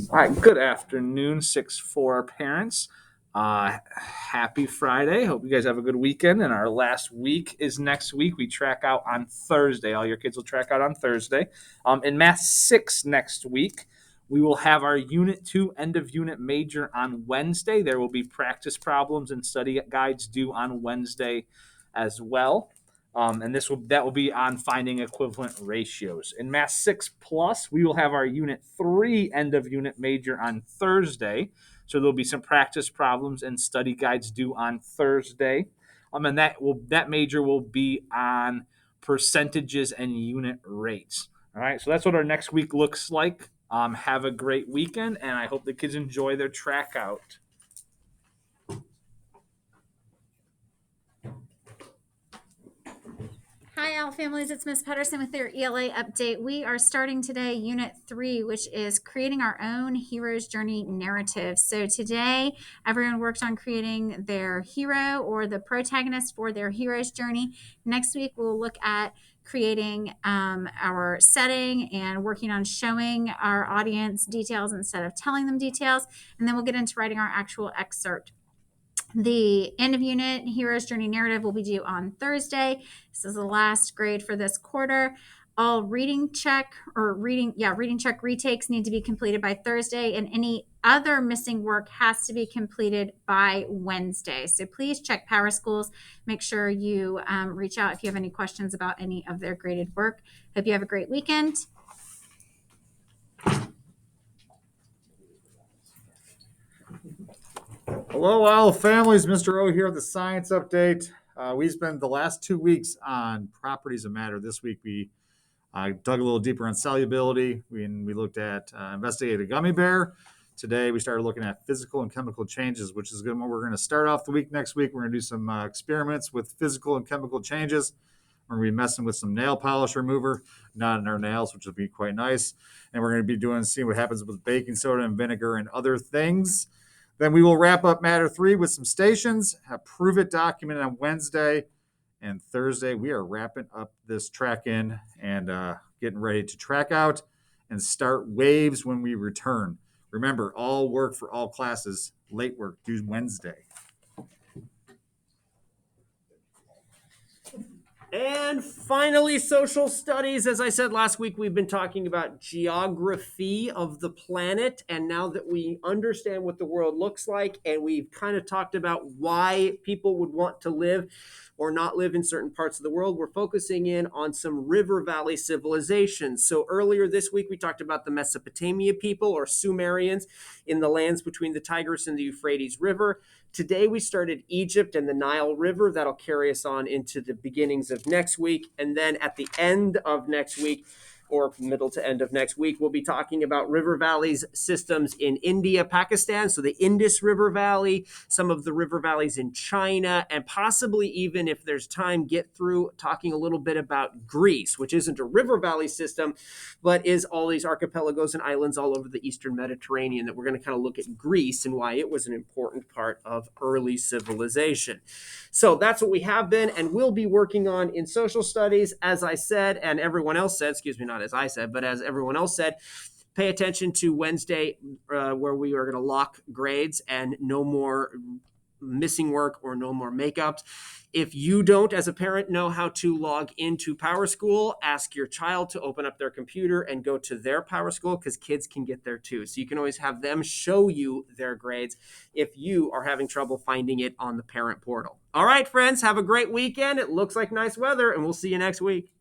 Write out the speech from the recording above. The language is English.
All right, good afternoon, 6-4 parents. Happy Friday. Hope you guys have a good weekend. And our last week is next week. We track out on Thursday. All your kids will track out on Thursday. In Math 6 next week, we will have our Unit 2 end of unit major on Wednesday. There will be practice problems and study guides due on Wednesday as well. And that will be on finding equivalent ratios. In Math 6 Plus, we will have our Unit 3 end of unit major on Thursday. So there'll be some practice problems and study guides due on Thursday. And that major will be on percentages and unit rates. All right, so that's what our next week looks like. Have a great weekend, and I hope the kids enjoy their track out. Hi, all families. It's Miss Pedersen with your ELA update. We are starting today Unit 3, which is creating our own hero's journey narrative. So today, everyone worked on creating their hero or the protagonist for their hero's journey. Next week, we'll look at creating our setting and working on showing our audience details instead of telling them details. And then we'll get into writing our actual excerpt. The end of unit hero's journey narrative will be due on Thursday. This is the last grade for this quarter. All reading check retakes need to be completed by Thursday, and any other missing work has to be completed by Wednesday. So please check Power Schools. Make sure you reach out if you have any questions about any of their graded work. Hope you have a great weekend. Hello, all families. Mr. O here with the Science Update. We spent the last 2 weeks on properties of matter. This week we dug a little deeper on solubility. We looked at investigated gummy bear. Today we started looking at physical and chemical changes, which is good. We're going to start off the week next week. We're going to do some experiments with physical and chemical changes. We're going to be messing with some nail polish remover, not in our nails, which will be quite nice. And we're going to be seeing what happens with baking soda and vinegar and other things. Then we will wrap up Matter 3 with some stations, have Prove It document on Wednesday, and Thursday we are wrapping up this track in and getting ready to track out and start waves when we return. Remember, all work for all classes, late work due Wednesday. And finally, social studies. As I said last week, we've been talking about geography of the planet. And now that we understand what the world looks like, and we've kind of talked about why people would want to live or not live in certain parts of the world, we're focusing in on some river valley civilizations. So earlier this week, we talked about the Mesopotamia people or Sumerians in the lands between the Tigris and the Euphrates River. Today, we started Egypt and the Nile River. That'll carry us on into the beginnings of next week. And then at the end of next week, or middle to end of next week, we'll be talking about river valleys systems in India, Pakistan, so the Indus River Valley, some of the river valleys in China, and possibly even, if there's time, get through talking a little bit about Greece, which isn't a river valley system, but is all these archipelagos and islands all over the Eastern Mediterranean, that we're going to kind of look at Greece and why it was an important part of early civilization. So that's what we have been and will be working on in social studies, as I said, and everyone else said, not as I said, but as everyone else said, pay attention to Wednesday, where we are going to lock grades and no more missing work or no more makeups. If you don't, as a parent, know how to log into Power School, ask your child to open up their computer and go to their Power School, because kids can get there too. So you can always have them show you their grades if you are having trouble finding it on the parent portal. All right, friends, have a great weekend. It looks like nice weather, and we'll see you next week.